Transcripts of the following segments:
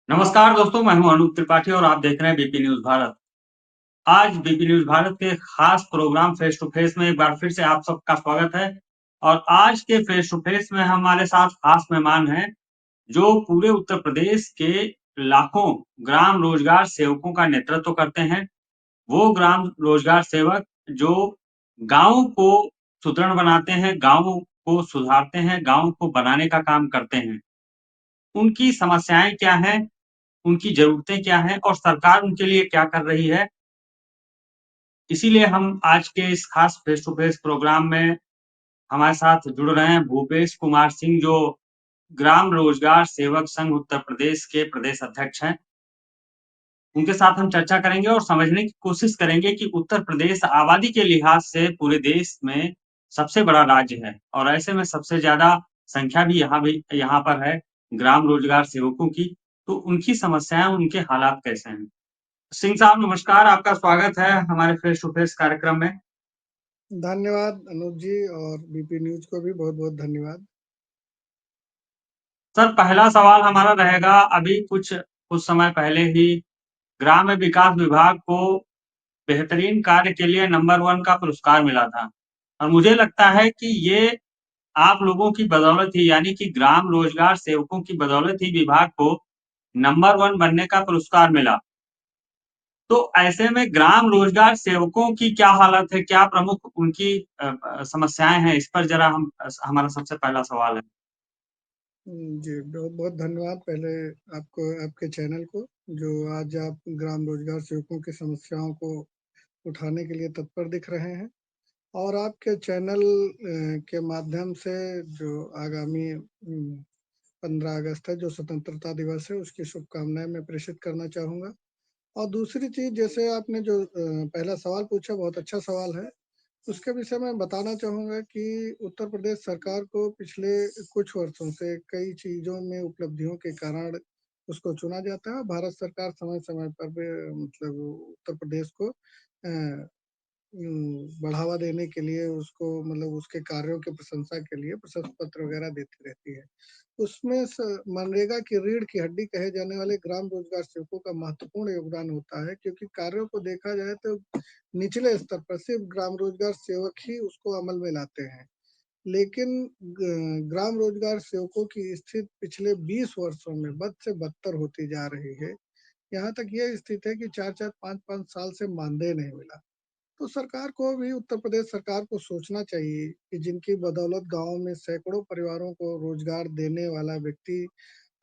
नमस्कार दोस्तों, मैं हूं अनूप त्रिपाठी और आप देख रहे हैं बीपी न्यूज भारत। आज बीपी न्यूज भारत के खास प्रोग्राम फेस टू फेस में एक बार फिर से आप सबका स्वागत है। और आज के फेस टू फेस में हमारे साथ खास मेहमान हैं जो पूरे उत्तर प्रदेश के लाखों ग्राम रोजगार सेवकों का नेतृत्व करते हैं। वो ग्राम रोजगार सेवक जो गांव को सुदृढ़ बनाते हैं, गांव को सुधारते हैं, गांव को बनाने का काम करते हैं। उनकी समस्याएं क्या हैं, उनकी ज़रूरतें क्या हैं और सरकार उनके लिए क्या कर रही है। इसीलिए हम आज के इस खास फेस टू फेस प्रोग्राम में हमारे साथ जुड़ रहे हैं भूपेश कुमार सिंह, जो ग्राम रोजगार सेवक संघ उत्तर प्रदेश के प्रदेश अध्यक्ष हैं। उनके साथ हम चर्चा करेंगे और समझने की कोशिश करेंगे कि उत्तर प्रदेश आबादी के लिहाज से पूरे देश में सबसे बड़ा राज्य है और ऐसे में सबसे ज्यादा संख्या भी यहाँ पर है ग्राम रोजगार सेवकों की। तो उनकी समस्याएं, उनके हालात कैसे हैं। सिंह साहब नमस्कार, आपका स्वागत है हमारे फेस टू फेस कार्यक्रम में। धन्यवाद अनूप जी, और बीपी न्यूज को भी बहुत बहुत धन्यवाद। सर, पहला सवाल हमारा रहेगा, अभी कुछ समय पहले ही ग्राम्य विकास विभाग को बेहतरीन कार्य के लिए नंबर 1 का पुरस्कार मिला था और मुझे लगता है कि ये आप लोगों की बदौलत ही, यानी कि ग्राम रोजगार सेवकों की बदौलत ही विभाग को नंबर 1 बनने का पुरस्कार मिला। तो ऐसे में ग्राम रोजगार सेवकों की क्या हालत है, क्या प्रमुख उनकी समस्याएं हैं, इस पर जरा हमारा सबसे पहला सवाल है। जी, बहुत बहुत धन्यवाद पहले आपको, आपके चैनल को, जो आज आप ग्राम रोजगार सेवकों की समस्याओं को उठाने के लिए तत्पर दिख रहे हैं। और आपके चैनल के माध्यम से जो आगामी 15 अगस्त है, जो स्वतंत्रता दिवस है, उसकी शुभकामनाएं मैं प्रेषित करना चाहूँगा। और दूसरी चीज़, जैसे आपने जो पहला सवाल पूछा, बहुत अच्छा सवाल है। उसके विषय में बताना चाहूँगा कि उत्तर प्रदेश सरकार को पिछले कुछ वर्षों से कई चीज़ों में उपलब्धियों के कारण उसको चुना जाता है। भारत सरकार समय-समय पर भी मतलब उत्तर प्रदेश को बढ़ावा देने के लिए, उसको मतलब उसके कार्यों की प्रशंसा के लिए प्रशस्ति पत्र वगैरह देती रहती है। उसमें मनरेगा की रीढ़ की हड्डी कहे जाने वाले ग्राम रोजगार सेवकों का महत्वपूर्ण योगदान होता है, क्योंकि कार्यों को देखा जाए तो निचले स्तर पर सिर्फ ग्राम रोजगार सेवक ही उसको अमल में लाते हैं। लेकिन ग्राम रोजगार सेवकों की स्थिति पिछले 20 वर्षों में बद से बदतर होती जा रही है। यहाँ तक यह स्थिति है कि 4-4, 5-5 साल से मानदेय नहीं मिला। तो सरकार को भी, उत्तर प्रदेश सरकार को सोचना चाहिए कि जिनकी बदौलत गाँव में सैकड़ों परिवारों को रोजगार देने वाला व्यक्ति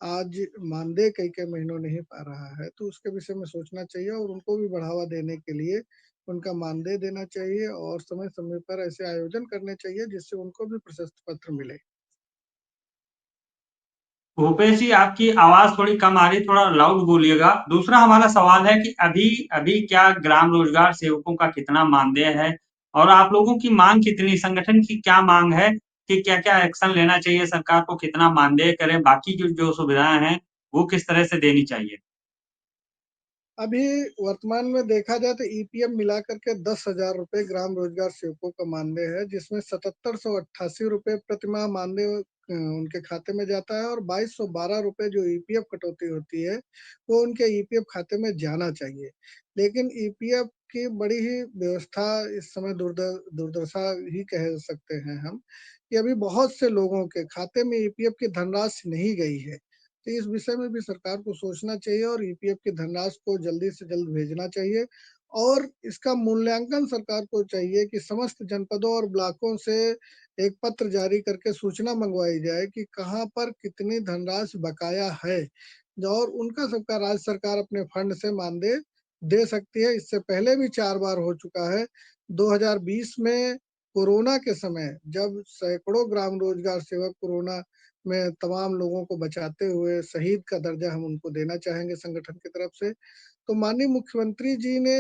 आज मानदेय कई-कई महीनों नहीं पा रहा है, तो उसके विषय में सोचना चाहिए और उनको भी बढ़ावा देने के लिए उनका मानदेय देना चाहिए और समय-समय पर ऐसे आयोजन करने चाहिए जिससे उनको भी प्रशस्ति पत्र मिले। भूपेश जी, आपकी आवाज थोड़ी कम आ रही, थोड़ा लाउड बोलिएगा। दूसरा हमारा सवाल है कि अभी अभी क्या ग्राम रोजगार सेवकों का कितना मानदेय है और आप लोगों की मांग कितनी, संगठन की क्या मांग है कि क्या क्या एक्शन लेना चाहिए, सरकार को कितना मानदेय करें, बाकी जो जो सुविधाएं हैं वो किस तरह से देनी चाहिए। अभी वर्तमान में देखा जाए तो ईपीएफ मिला करके 10,000 रुपए ग्राम रोजगार सेवकों का मानदेय है, जिसमें 7788 रुपए प्रतिमाह मानदेय उनके खाते में जाता है और 2212 रुपए जो ईपीएफ कटौती होती है वो उनके ईपीएफ खाते में जाना चाहिए। लेकिन ईपीएफ की बड़ी ही व्यवस्था इस समय दुर्दशा ही कह सकते हैं हम, कि अभी बहुत से लोगों के खाते में ईपीएफ की धनराशि नहीं गई है। तो इस विषय में भी सरकार को सोचना चाहिए और ईपीएफ की धनराशि को जल्दी से जल्द भेजना चाहिए। और इसका मूल्यांकन सरकार को चाहिए कि समस्त जनपदों और ब्लॉकों से एक पत्र जारी करके सूचना मंगवाई जाए कि कहाँ पर कितनी धनराशि बकाया है, और उनका सबका राज्य सरकार अपने फंड से मानदेय दे सकती है। इससे पहले भी 4 बार हो चुका है। 2020 में कोरोना के समय जब सैकड़ों ग्राम रोजगार सेवक कोरोना में तमाम लोगों को बचाते हुए शहीद का दर्जा हम उनको देना चाहेंगे संगठन की तरफ से। तो माननीय मुख्यमंत्री जी ने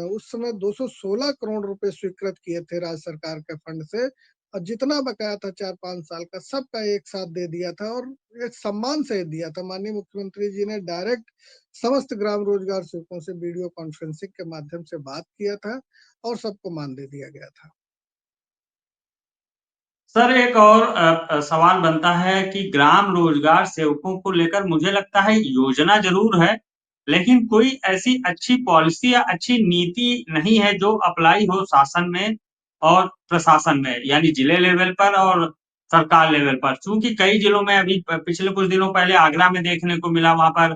उस समय 216 करोड़ रुपए स्वीकृत किए थे राज्य सरकार के फंड से, और जितना बकाया था 4-5 साल का सबका एक साथ दे दिया था और एक सम्मान से दिया था। माननीय मुख्यमंत्री जी ने डायरेक्ट समस्त ग्राम रोजगार सेवकों से वीडियो कॉन्फ्रेंसिंग के माध्यम से बात किया था और सबको मानदेय दिया गया था। सर एक और सवाल बनता है कि ग्राम रोजगार सेवकों को लेकर मुझे लगता है योजना ज़रूर है, लेकिन कोई ऐसी अच्छी पॉलिसी या अच्छी नीति नहीं है जो अप्लाई हो शासन में और प्रशासन में, यानी जिले लेवल पर और सरकार लेवल पर। चूँकि कई जिलों में अभी पिछले कुछ दिनों पहले आगरा में देखने को मिला, वहाँ पर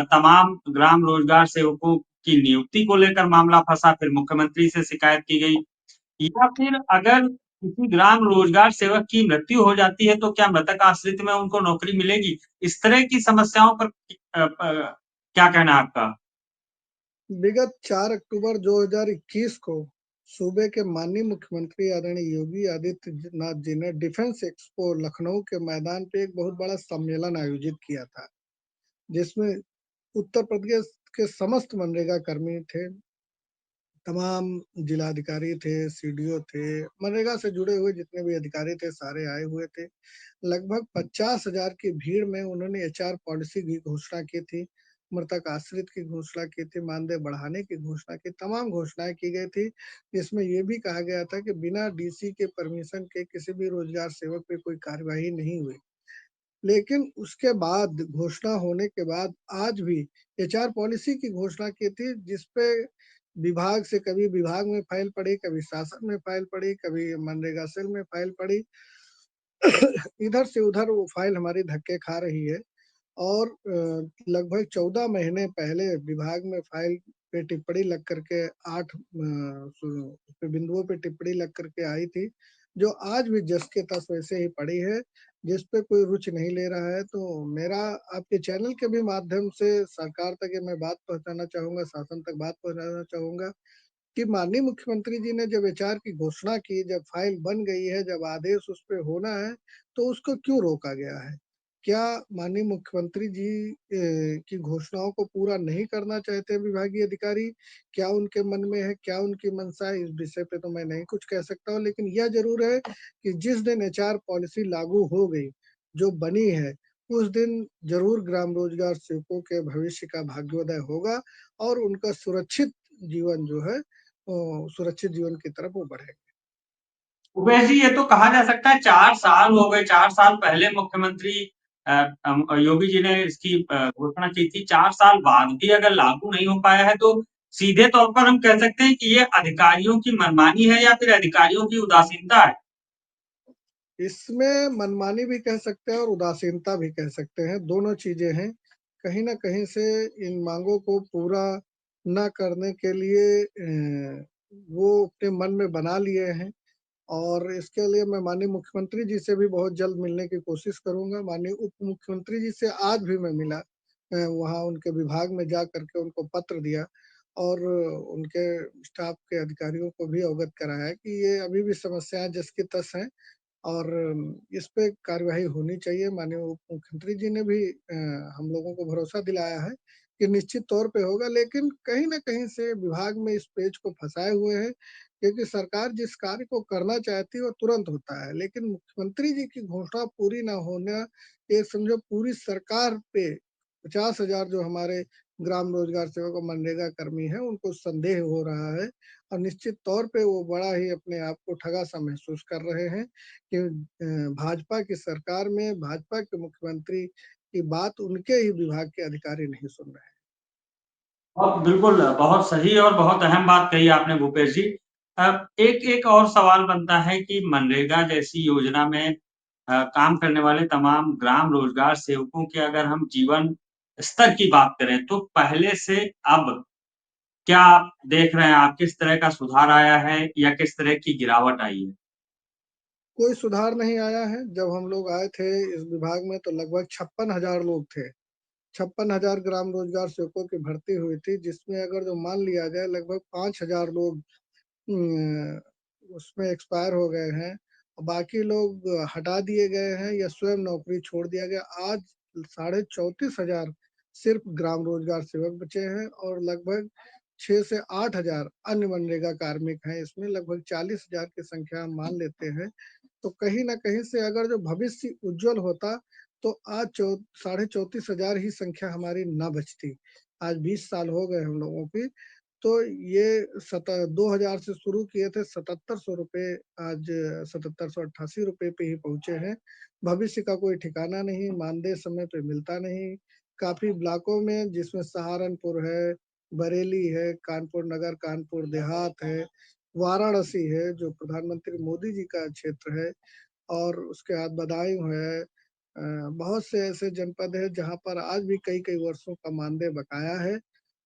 तमाम ग्राम रोजगार सेवकों की नियुक्ति को लेकर मामला फँसा, फिर मुख्यमंत्री से शिकायत की गई। या फिर अगर किसी ग्राम रोजगार सेवक की मृत्यु हो जाती है तो क्या मृतक आश्रित में उनको नौकरी मिलेगी? इस तरह की समस्याओं पर क्या कहना है आपका? विगत 4 अक्टूबर 2021 को सूबे के माननीय मुख्यमंत्री आदरणीय योगी आदित्यनाथ जी ने डिफेंस एक्सपो लखनऊ के मैदान पे एक बहुत बड़ा सम्मेलन आयोजित किया था, जिसमें उत्तर प्रदेश के समस्त मनरेगा कर्मी थे, तमाम जिलाधिकारी थे, सीडीओ थे, मनरेगा से जुड़े हुए जितने भी अधिकारी थे सारे आए हुए थे। लगभग 50,000 की भीड़ में उन्होंने एचआर पॉलिसी की घोषणा की थी, मृतक आश्रित की घोषणा की थी, मानदेय बढ़ाने की घोषणा की, तमाम घोषणाएं की गई थी। जिसमें ये भी कहा गया था कि बिना डीसी के परमिशन के किसी भी रोजगार सेवक पे कोई कार्यवाही नहीं हुई। लेकिन उसके बाद घोषणा होने के बाद आज भी एचआर पॉलिसी की घोषणा की थी, जिसपे विभाग से कभी विभाग में फाइल पड़ी, कभी शासन में फाइल पड़ी, कभी मनरेगा सेल में फाइल पड़ी। इधर से उधर वो फाइल हमारी धक्के खा रही है। और लगभग 14 महीने पहले विभाग में फाइल पे टिप्पणी लग करके 8 बिंदुओं पे टिप्पणी लग करके आई थी, जो आज भी जस के तस वैसे ही पड़ी है, जिस पे कोई रुचि नहीं ले रहा है। तो मेरा आपके चैनल के भी माध्यम से सरकार तक ये मैं बात पहुंचाना चाहूंगा, शासन तक बात पहुंचाना चाहूंगा कि माननीय मुख्यमंत्री जी ने जब एचआर की घोषणा की, जब फाइल बन गई है, जब आदेश उस पे होना है, तो उसको क्यों रोका गया है? क्या माननीय मुख्यमंत्री जी की घोषणाओं को पूरा नहीं करना चाहते विभागीय अधिकारी? क्या उनके मन में है, क्या उनकी मंशा है, इस विषय पे तो मैं नहीं कुछ कह सकता हूँ। लेकिन यह जरूर है कि जिस दिन एचआर पॉलिसी लागू हो गई, जो बनी है, उस दिन जरूर ग्राम रोजगार सेवकों के भविष्य का भाग्योदय होगा और उनका सुरक्षित जीवन जो है, सुरक्षित जीवन की तरफ वो बढ़ेगा। उमेश जी, ये तो कहा जा सकता है 4 साल हो गए, 4 साल पहले मुख्यमंत्री योगी जी ने इसकी घोषणा की थी। 4 साल बाद भी अगर लागू नहीं हो पाया है तो सीधे तौर पर हम कह सकते हैं कि ये अधिकारियों की मनमानी है या फिर अधिकारियों की उदासीनता है। इसमें मनमानी भी कह सकते हैं और उदासीनता भी कह सकते हैं, दोनों चीजें हैं। कहीं ना कहीं से इन मांगों को पूरा न करने के लिए वो अपने मन में बना लिए हैं। और इसके लिए मैं माननीय मुख्यमंत्री जी से भी बहुत जल्द मिलने की कोशिश करूंगा। माननीय उप मुख्यमंत्री जी से आज भी मैं मिला, वहाँ उनके विभाग में जा करके उनको पत्र दिया और उनके स्टाफ के अधिकारियों को भी अवगत कराया कि ये अभी भी समस्याएं जस की तस हैं और इस पे कार्यवाही होनी चाहिए। माननीय उप मुख्यमंत्री जी ने भी हम लोगों को भरोसा दिलाया है कि निश्चित तौर पे होगा। लेकिन कहीं ना कहीं से विभाग में इस पेज को फंसाए हुए हैं, क्योंकि सरकार जिस कार्य को करना चाहती है वो तुरंत होता है, लेकिन मुख्यमंत्री जी की घोषणा पूरी ना होना, ये समझो पूरी सरकार पे 50,000 जो हमारे ग्राम रोजगार सेवक और मनरेगा कर्मी हैं उनको संदेह हो रहा है। और निश्चित तौर पे वो बड़ा ही अपने आप को ठगा सा महसूस कर रहे हैं कि भाजपा की सरकार में भाजपा के मुख्यमंत्री की बात उनके ही विभाग के अधिकारी नहीं सुन रहे हैं। और बिल्कुल, बहुत सही और बहुत अहम बात कही आपने भूपेश जी। एक और सवाल बनता है कि मनरेगा जैसी योजना में काम करने वाले तमाम ग्राम रोजगार सेवकों के अगर हम जीवन स्तर की बात करें, तो पहले से अब क्या आप देख रहे हैं आप किस तरह का सुधार आया है या किस तरह की गिरावट आई है? कोई सुधार नहीं आया है। जब हम लोग आए थे इस विभाग में तो लगभग 56,000 लोग थे। 56,000 ग्राम रोजगार सेवकों की भर्ती हुई थी, जिसमें अगर जो मान लिया जाए लगभग 5,000 लोग उसमें एक्सपायर हो गए हैं और बाकी लोग हटा दिए गए हैं या स्वयं नौकरी छोड़ दिया गया। आज 34,500 सिर्फ ग्राम रोजगार सेवक बचे हैं और लगभग 6 से 8 हजार अन्य मनरेगा कार्मिक हैं। इसमें लगभग 40,000 की संख्या हम मान लेते हैं। तो कहीं ना कहीं से अगर जो भविष्य उज्जवल होता तो आज 34,500 ही संख्या हमारी न बचती। आज 20 साल हो गए हम लोगों की। तो ये 2000 से शुरू किए थे, 7700 रुपये आज 7788 रुपये पे ही पहुंचे हैं। भविष्य का कोई ठिकाना नहीं, मानदेय समय पे मिलता नहीं। काफी ब्लॉकों में, जिसमें सहारनपुर है, बरेली है, कानपुर नगर, कानपुर देहात है, वाराणसी है जो प्रधानमंत्री मोदी जी का क्षेत्र है, और उसके बाद बदायूं है। बहुत से ऐसे जनपद है जहां पर आज भी कई कई वर्षों का मानदेय बकाया है।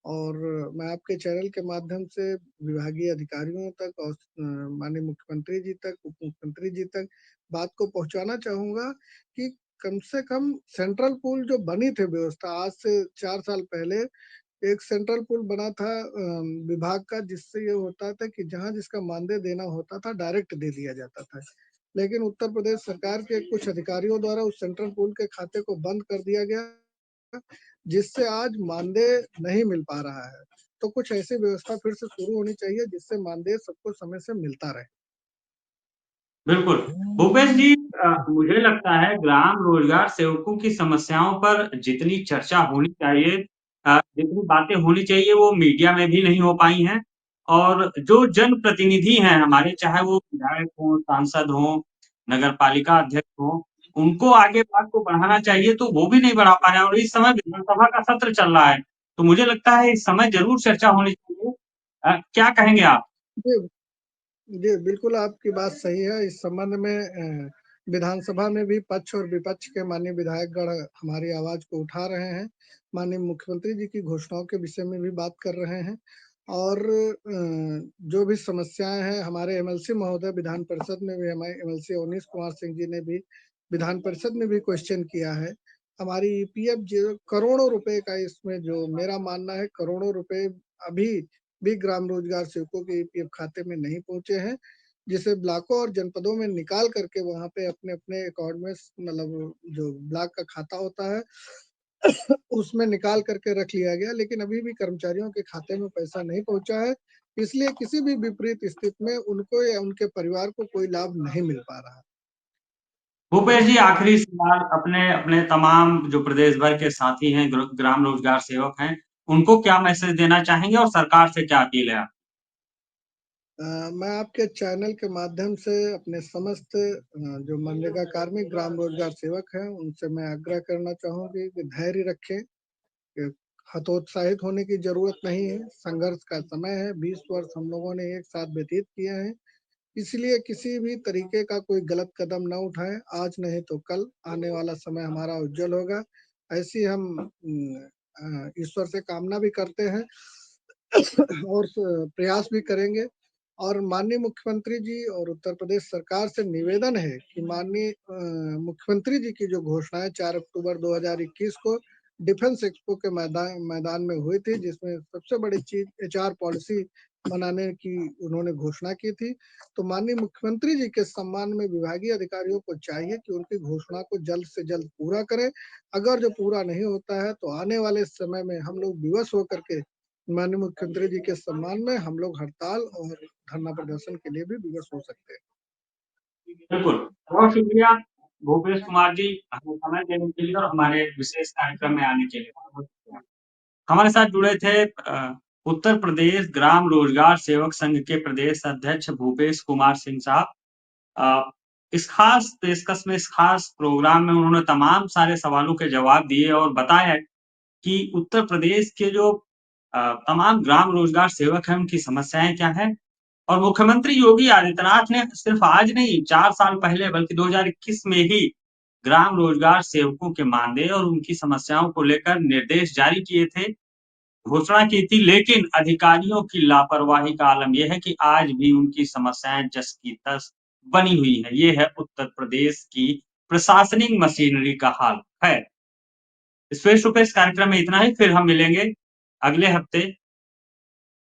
और मैं आपके चैनल के माध्यम से विभागीय अधिकारियों तक और माननीय मुख्यमंत्री जी तक, उप मुख्यमंत्री जी तक बात को पहुंचाना चाहूंगा कि कम से कम सेंट्रल पूल जो बनी थी व्यवस्था आज से 4 साल पहले, एक सेंट्रल पूल बना था विभाग का, जिससे ये होता था कि जहां जिसका मानदेय देना होता था डायरेक्ट दे दिया जाता था। लेकिन उत्तर प्रदेश सरकार के कुछ अधिकारियों द्वारा उस सेंट्रल पूल के खाते को बंद कर दिया गया, जिससे आज मानदेय नहीं मिल पा रहा है। तो कुछ ऐसी व्यवस्था फिर से शुरू होनी चाहिए जिससे मानदेय सबको समय से मिलता रहे। बिल्कुल। भूपेश जी, मुझे लगता है ग्राम रोजगार सेवकों की समस्याओं पर जितनी चर्चा होनी चाहिए, जितनी बातें होनी चाहिए वो मीडिया में भी नहीं हो पाई हैं। और जो जनप्रतिनिधि हैं हमारे, चाहे वो विधायक हों, सांसद हों, नगर पालिका अध्यक्ष हों, उनको आगे बात को बढ़ाना चाहिए तो वो भी नहीं बढ़ा पा रहे हैं। और इस समय विधानसभा का सत्र चल रहा है, तो मुझे लगता है इस समय ज़रूर चर्चा होनी चाहिए। क्या कहेंगे आप? जी, जी, बिल्कुल आपकी बात सही है। इस संबंध में विधानसभा में भी पक्ष और विपक्ष के माननीय विधायकगण हमारी आवाज को उठा रहे हैं। माननीय मुख्यमंत्री जी की घोषणाओं के विषय में भी बात कर रहे हैं। और जो भी समस्याएं हैं, हमारे एमएलसी महोदय विधान परिषद में भी, हमारे एमएलसी अवनीश कुमार सिंह जी ने भी विधान परिषद में भी क्वेश्चन किया है। हमारी ईपीएफ जो करोड़ों रुपए का, इसमें जो मेरा मानना है करोड़ों रुपए अभी भी ग्राम रोजगार सेवकों के ईपीएफ खाते में नहीं पहुंचे हैं, जिसे ब्लॉकों और जनपदों में निकाल करके वहां पे अपने अपने अकाउंट में, मतलब जो ब्लॉक का खाता होता है उसमें निकाल करके रख लिया गया, लेकिन अभी भी कर्मचारियों के खाते में पैसा नहीं पहुंचा है। इसलिए किसी भी विपरीत स्थिति में उनको या उनके परिवार को कोई लाभ नहीं मिल पा रहा। भूपेश जी, आखिरी सवाल, अपने अपने तमाम जो प्रदेश भर के साथी हैं, ग्राम रोजगार सेवक हैं, उनको क्या मैसेज देना चाहेंगे और सरकार से क्या अपील है? मैं आपके चैनल के माध्यम से अपने समस्त जो मनरेगा कार्मिक ग्राम रोजगार सेवक हैं उनसे मैं आग्रह करना चाहूंगी कि धैर्य रखें, कि हतोत्साहित होने की जरूरत नहीं है। संघर्ष का समय है, 20 वर्ष हम लोगों ने एक साथ व्यतीत किए हैं। इसलिए किसी भी तरीके का कोई गलत कदम न उठाएं। आज नहीं तो कल आने वाला समय हमारा उज्जवल होगा, ऐसी हम ईश्वर से कामना भी करते हैं और प्रयास भी करेंगे। और माननीय मुख्यमंत्री जी और उत्तर प्रदेश सरकार से निवेदन है कि माननीय मुख्यमंत्री जी की जो घोषणाएं 4 अक्टूबर 2021 को डिफेंस एक्सपो के मैदान में हुई थी, जिसमें सबसे बड़ी चीज एचआर पॉलिसी बनाने की उन्होंने घोषणा की थी। तो माननीय मुख्यमंत्री जी के सम्मान में विभागीय अधिकारियों को चाहिए कि उनकी घोषणा को जल्द से जल्द पूरा करें। अगर जो पूरा नहीं होता है तो आने वाले समय में हम लोग विवश होकर के माननीय मुख्यमंत्री जी के सम्मान में हम लोग हड़ताल और धरना प्रदर्शन के लिए भी विवश हो सकते हैं। बिल्कुल, बहुत शुक्रिया भूपेश कुमार जी, हमें समय देने के लिए और हमारे विशेष कार्यक्रम में आने के लिए बहुत शुक्रिया। हमारे साथ जुड़े थे उत्तर प्रदेश ग्राम रोजगार सेवक संघ के प्रदेश अध्यक्ष भूपेश कुमार सिंह साहब। अ, इस खास पेशकश में, इस खास प्रोग्राम में उन्होंने तमाम सारे सवालों के जवाब दिए और बताया कि उत्तर प्रदेश के जो तमाम ग्राम रोजगार सेवक हैं, उनकी समस्याएं क्या हैं। और मुख्यमंत्री योगी आदित्यनाथ ने सिर्फ आज नहीं, 4 साल पहले, बल्कि 2021 में ही ग्राम रोजगार सेवकों के मानदेय और उनकी समस्याओं को लेकर निर्देश जारी किए थे, घोषणा की थी। लेकिन अधिकारियों की लापरवाही का आलम यह है कि आज भी उनकी समस्याएं जस की तस बनी हुई है। ये है उत्तर प्रदेश की प्रशासनिक मशीनरी का हाल है। इस फेस टू फेस कार्यक्रम में इतना ही, फिर हम मिलेंगे अगले हफ्ते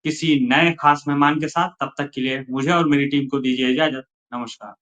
किसी नए खास मेहमान के साथ। तब तक के लिए मुझे और मेरी टीम को दीजिए इजाजत। नमस्कार।